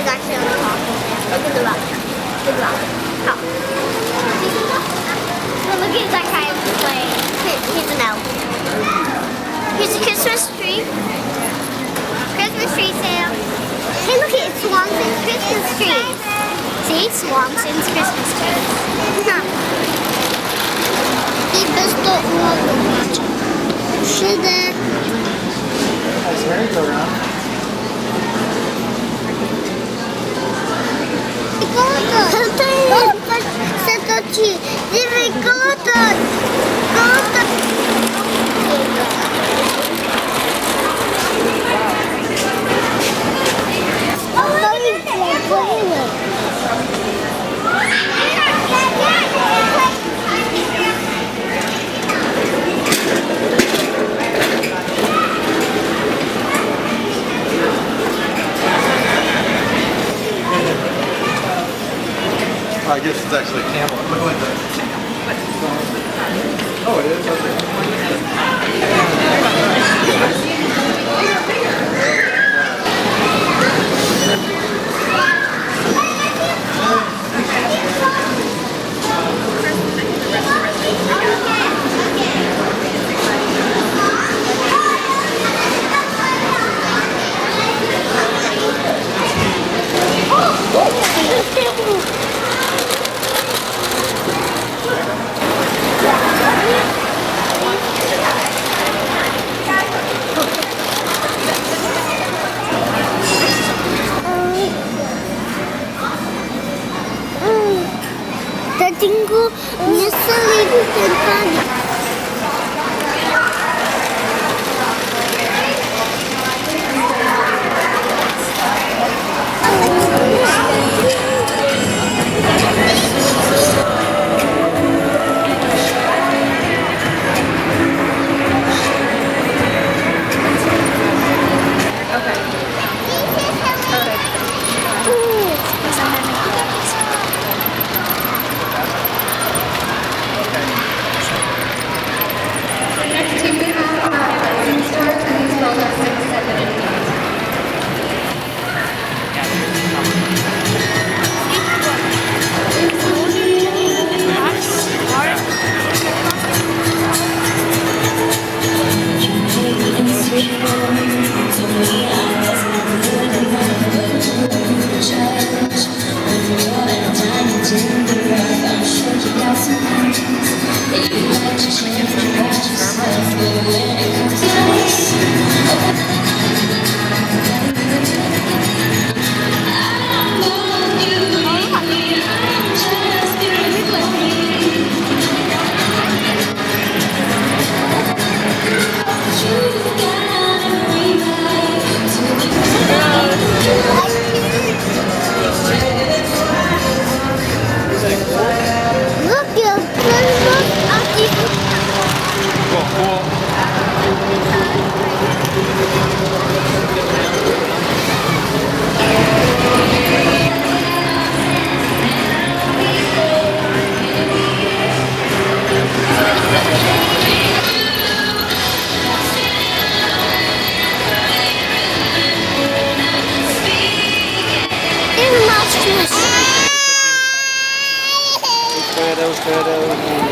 actually on the top. Look at the rock. Look at the rock. Top. Well, look at that guy playing. Here's an elf. Here's a Christmas tree. Christmas tree sale. Hey, look at it. Swanson's Christmas trees. See? Swanson's Christmas trees. I bez to umowy. Przyjdę. Nice merry-go-round. Koto! Chcę to ci! Dawaj koto! Koto! I guess it's actually a camel. Oh, it is? Tatinku nesalibu ten panik. Ustedes.